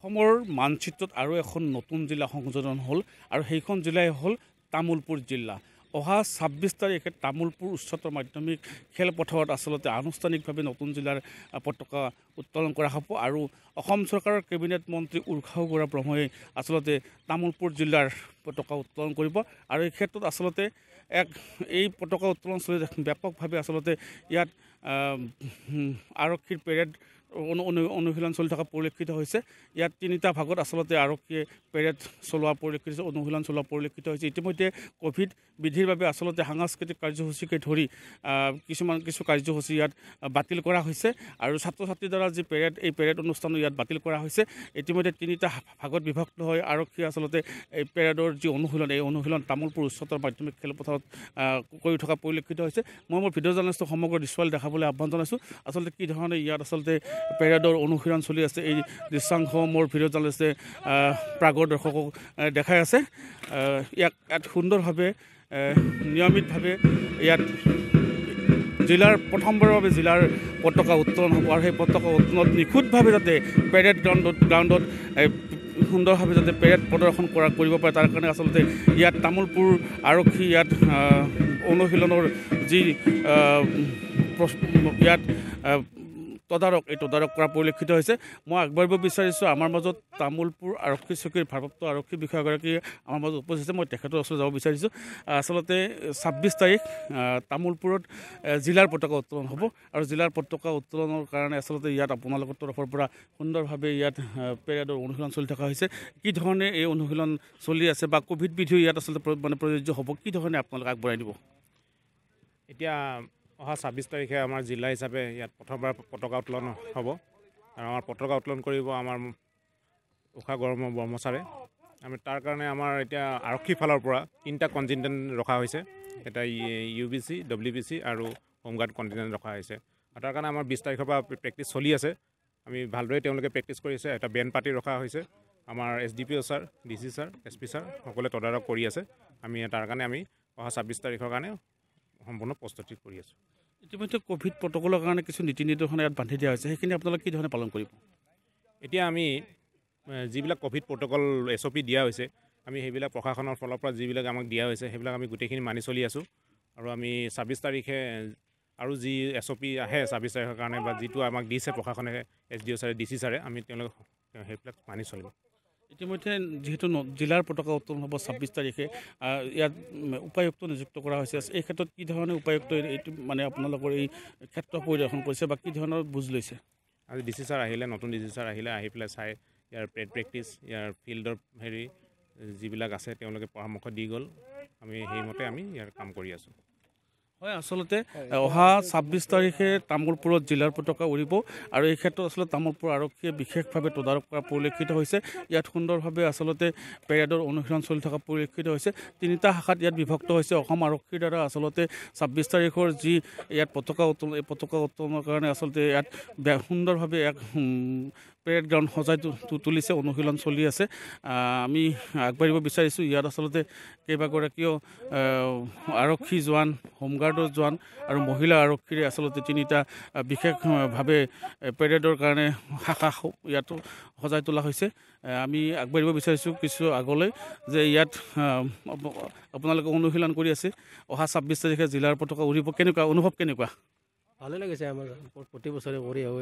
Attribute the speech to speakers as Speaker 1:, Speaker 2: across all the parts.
Speaker 1: অসমৰ মানচিত্ৰত আৰু এখন নতুন জিলা সংযোজন হ'ল আৰু সেইখন জিলাই হ'ল তামোলপুৰ জিলা। অহা ২৬ তাৰিখে তামোলপুৰ উচ্চতৰ মাধ্যমিক খেলপথাৰত আচলতে আনুষ্ঠানিকভাৱে নতুন জিলাৰ পতাকা উত্তোলন কৰা হ'ব আৰু অসম চৰকাৰৰ কেবিনেট মন্ত্ৰী উৰ্খাও বৰা ব্ৰহ্মই আচলতে তামোলপুৰ জিলাৰ পতাকা উত্তোলন কৰিব আৰু এই ক্ষেত্ৰত আচলতে এই পতাকা উত্তোলন চলি ব্যাপকভাৱে আচলতে ইয়াত আৰক্ষীৰ পেৰেড অনুশীলন চলি থকা পৰিলক্ষিত হৈছে। ইয়াত তিনিটা ভাগত আচলতে আৰক্ষীয়ে পেৰেড চলোৱা পৰিলক্ষিত হৈছে, অনুশীলন চলোৱা পৰিলক্ষিত হৈছে। ইতিমধ্যে ক'ভিড বিধিৰ বাবে আচলতে সাংস্কৃতিক কাৰ্যসূচীকে ধৰি কিছু কাৰ্যসূচী ইয়াত বাতিল কৰা হৈছে আৰু ছাত্ৰ ছাত্ৰীৰ দ্বাৰা যি পেৰেড, এই পেৰেড অনুষ্ঠানো ইয়াত বাতিল কৰা হৈছে। ইতিমধ্যে তিনিটা ভাগত বিভক্ত হৈ আৰক্ষীয়ে আচলতে এই পেৰেডৰ যি অনুশীলন, এই অনুশীলন তামোলপুৰ উচ্চতৰ মাধ্যমিক খেলপথাৰত কৰি থকা পৰিলক্ষিত হৈছে। মই মোৰ ভিডিঅ' জাৰ্নেলিষ্টক সমগ্ৰ দৃশ্যলৈ দেখাবলৈ আহ্বান জনাইছোঁ। আচলতে কি ধৰণে ইয়াত আচলতে পেৰেডৰ অনুশীলন চলি আছে, এই দৃশ্যাংশ মোৰ ভিডিঅ' জাৰ্নেলিষ্টে প্ৰাগৰ দৰ্শকক দেখাই আছে। ইয়াত সুন্দৰভাৱে নিয়মিতভাৱে ইয়াত জিলাৰ প্ৰথমবাৰৰ বাবে জিলাৰ পতাকা উত্তোলন হ'ব আৰু সেই পতাকা উত্তোলনত নিখুঁতভাৱে যাতে পেৰেড গ্ৰাউণ্ডত সুন্দৰভাৱে যাতে পেৰেড প্ৰদৰ্শন কৰিব পাৰে, তাৰ কাৰণে আচলতে ইয়াত তামোলপুৰ আৰক্ষী ইয়াত অনুশীলনৰ যি ইয়াত তদাৰক কৰা পৰিলক্ষিত হৈছে। মই আগবাঢ়িব বিচাৰিছোঁ, আমাৰ মাজত তামোলপুৰ আৰক্ষী চকীৰ ভাৰপ্ৰাপ্ত আৰক্ষী বিষয়াগৰাকী আমাৰ মাজত উপস্থিত আছে। মই তেখেতৰ ওচৰত যাব বিচাৰিছোঁ। আচলতে ২৬ তাৰিখ তামোলপুৰত জিলাৰ পতাকা উত্তোলন হ'ব আৰু জিলাৰ পতাকা উত্তোলনৰ কাৰণে আচলতে ইয়াত আপোনালোকৰ তৰফৰ পৰা সুন্দৰভাৱে ইয়াত পেৰেডৰ অনুশীলন চলি থকা হৈছে। কি ধৰণে এই অনুশীলন চলি আছে বা ক'ভিড বিধিও ইয়াত আচলতে প্ৰযোজ্য হ'ব, কি ধৰণে আপোনালোকে আগবঢ়াই দিব?
Speaker 2: এতিয়া অহা ২৬ তাৰিখে আমাৰ জিলা হিচাপে ইয়াত প্ৰথমবাৰ পতাকা উত্তোলন হ'ব আৰু আমাৰ পতাকা উত্তোলন কৰিব আমাৰ উষা ব্ৰহ্মচাৰে। আমি তাৰ কাৰণে আমাৰ এতিয়া আৰক্ষীৰ ফালৰ পৰা ৩টা কণ্টিনজেণ্ট ৰখা হৈছে। এটা UBC, WBC আৰু হোমগাৰ্ড কণ্টিনজেণ্ট ৰখা হৈছে আৰু তাৰ কাৰণে আমাৰ ২০ তাৰিখৰ পৰা প্ৰেক্টিছ চলি আছে। আমি ভালদৰে তেওঁলোকে প্ৰেক্টিছ কৰি আছে। এটা বেণ্ড পাৰ্টি ৰখা হৈছে। আমাৰ SDPO sir, DC sir, SP sir সকলোৱে তদাৰক কৰি আছে। আমি তাৰ কাৰণে আমি অহা ২৬ তাৰিখৰ কাৰণে সম্পূৰ্ণ প্ৰস্তুতি কৰি আছোঁ।
Speaker 1: ইতিমধ্যে ক'ভিড প্ৰট'কলৰ কাৰণে কিছু নীতি নিৰ্দেশনা ইয়াত বান্ধি দিয়া হৈছে, সেইখিনি আপোনালোকে কি ধৰণে পালন কৰিব?
Speaker 2: এতিয়া আমি যিবিলাক ক'ভিড প্ৰট'কল SOP দিয়া হৈছে, আমি সেইবিলাক প্ৰশাসনৰ ফালৰ পৰা যিবিলাক আমাক দিয়া হৈছে সেইবিলাক আমি গোটেইখিনি মানি চলি আছোঁ আৰু আমি ২৬ তাৰিখে আৰু যি SOP আহে ২৬ তাৰিখৰ কাৰণে বা যিটো আমাক দিছে প্ৰশাসনে, SDO ছাৰে, DC ছাৰে, আমি তেওঁলোকে সেইবিলাক মানি চলিম।
Speaker 1: ইতিমধ্যে যিহেতু জিলাৰ পতাকা উত্তোলন হ'ব ২৬ তাৰিখে, ইয়াত উপায়ুক্ত নিযুক্ত কৰা হৈছে। এই ক্ষেত্ৰত কি ধৰণে উপায়ুক্তই এইটো আপোনালোকৰ এই ক্ষেত্ৰ পৰিদৰ্শন কৰিছে বা কি ধৰণৰ বুজ লৈছে?
Speaker 2: আজি DC ছাৰ আহিলে, নতুন DC ছাৰ আহিলে, আহি পেলাই চাই ইয়াৰ প্ৰেক্টিছ, ইয়াৰ ফিল্ডৰ যিবিলাক আছে তেওঁলোকে পৰামৰ্শ দি গ'ল। আমি সেইমতে আমি ইয়াৰ কাম কৰি আছোঁ।
Speaker 1: হয়, আচলতে অহা ২৬ তাৰিখে তামোলপুৰত জিলাৰ পতাকা উৰিব আৰু এই ক্ষেত্ৰত আচলতে তামোলপুৰ আৰক্ষীয়ে বিশেষভাৱে তদাৰক কৰা পৰিলক্ষিত হৈছে। ইয়াত সুন্দৰভাৱে আচলতে পেৰেডৰ অনুশীলন চলি থকা পৰিলক্ষিত হৈছে। তিনিটা শাখাত ইয়াত বিভক্ত হৈছে। অসম আৰক্ষীৰ দ্বাৰা আচলতে ২৬ তাৰিখৰ যি ইয়াত পতাকা উত্তোলন, এই পতাকা উত্তোলনৰ কাৰণে আচলতে ইয়াত সুন্দৰভাৱে পেৰেড গ্ৰাউণ্ড সজাই তুলিছে, অনুশীলন চলি আছে। আমি আগবাঢ়িব বিচাৰিছোঁ। ইয়াত আচলতে কেইবাগৰাকীও আৰক্ষী জোৱান, হোমগাৰ্ডৰ জোৱান আৰু মহিলা আৰক্ষীৰে আচলতে তিনিটা বিশেষভাৱে পেৰেডৰ কাৰণে শাখা ইয়াতো সজাই তোলা হৈছে। আমি আগবাঢ়িব বিচাৰিছোঁ কিছু আগলৈ যে ইয়াত আপোনালোকে অনুশীলন কৰি আছে। অহা ২৬ তাৰিখে জিলাৰ পতাকা উৰিব, কেনেকুৱা অনুভৱ কেনেকুৱা?
Speaker 3: ভালে লাগিছে। আমাৰ প্ৰতি বছৰে কৰি আহোঁ,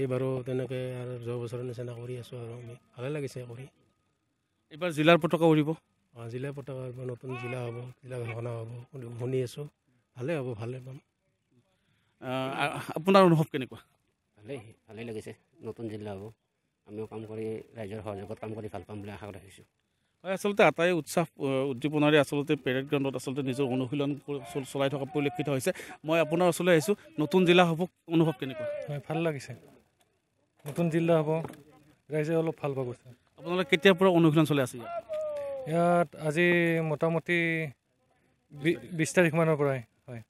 Speaker 3: এইবাৰো তেনেকৈ আৰু যোৱা বছৰৰ নিচিনা কৰি আছোঁ আৰু আমি ভালে লাগিছে কৰি।
Speaker 1: এইবাৰ জিলাৰ পতাকা উৰিব?
Speaker 3: জিলা পতাকা নতুন জিলা হ'ব, জিলা ঘোষণা হ'ব, শুনি আছোঁ। ভালে হ'ব, ভালে পাম।
Speaker 1: আপোনাৰ অনুভৱ কেনেকুৱা?
Speaker 4: ভালেই লাগিছে। নতুন জিলা হ'ব, আমিও কাম কৰি ৰাইজৰ সহযোগত কাম কৰি ভাল পাম বুলি আশা ৰাখিছোঁ।
Speaker 1: হয়, আচলতে আটাই উৎসাহ উদ্দীপনাৰে আচলতে পেৰেড গ্ৰাউণ্ডত আচলতে নিজৰ অনুশীলন চলাই থকা পৰিলক্ষিত হৈছে। মই আপোনাৰ ওচৰলৈ আহিছোঁ। নতুন জিলা হ'ব, অনুভৱ কেনেকুৱা?
Speaker 5: হয়, ভাল লাগিছে। নতুন জিলা হ'ব, ৰাইজে অলপ ভাল পাব।
Speaker 1: আপোনালোকে কেতিয়াৰ পৰা অনুশীলন চলাই আছে
Speaker 5: ইয়াত? আজি মোটামুটি ২০ তাৰিখমানৰ পৰাই। হয়,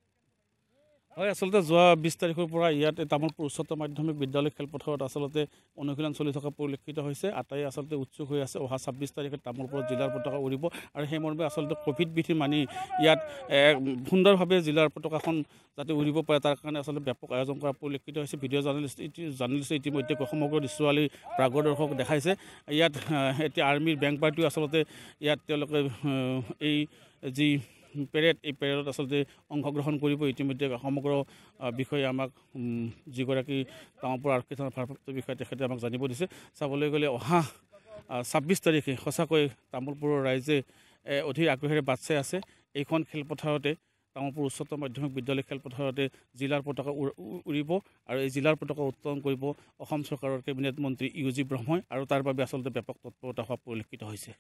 Speaker 1: হয়, আচলতে যোৱা 20 তাৰিখৰ পৰা ইয়াত তামোলপুৰ উচ্চতৰ মাধ্যমিক বিদ্যালয় খেলপথাৰত আচলতে অনুশীলন চলি থকা পৰিলক্ষিত হৈছে। আটাই আচলতে উৎসুক হৈ আছে অহা 26 তাৰিখে তামোলপুৰত জিলাৰ পতাকা উৰিব আৰু সেই মৰ্মে আচলতে ক'ভিড বিধি মানি ইয়াত সুন্দৰভাৱে জিলাৰ পতাকাখন যাতে উৰিব পাৰে তাৰ কাৰণে আচলতে ব্যাপক আয়োজন কৰা পৰিলক্ষিত হৈছে। ভিডিঅ' জাৰ্নেলিষ্ট ইতিমধ্যে সমগ্ৰ দৃশ্যৱালী প্ৰাগৰ দৰ্শক দেখাইছে। ইয়াত এতিয়া আৰ্মিৰ বেংক পাৰ্টিও আচলতে ইয়াত তেওঁলোকে এই যি পেৰেড এই পেৰেডত আচলতে অংশগ্ৰহণ কৰিব। ইতিমধ্যে সমগ্ৰ বিষয়ে আমাক যিগৰাকী তামোলপুৰ আৰক্ষী থানাৰ ভাৰপ্ৰাপ্ত বিষয়া তেখেতে আমাক জানিব দিছে। চাবলৈ গ'লে অহা 26 তাৰিখে সঁচাকৈ তামোলপুৰৰ ৰাইজে অধিক আগ্ৰহেৰে বাট চাই আছে। এইখন খেলপথাৰতে তামোলপুৰ উচ্চতৰ মাধ্যমিক বিদ্যালয় খেলপথাৰতে জিলাৰ পতাকা উৰিব আৰু এই জিলাৰ পতাকা উত্তোলন কৰিব অসম চৰকাৰৰ কেবিনেট মন্ত্ৰী ইউ জি ব্ৰহ্মই আৰু তাৰ বাবে আচলতে ব্যাপক তৎপৰতা হোৱা পৰিলক্ষিত হৈছে।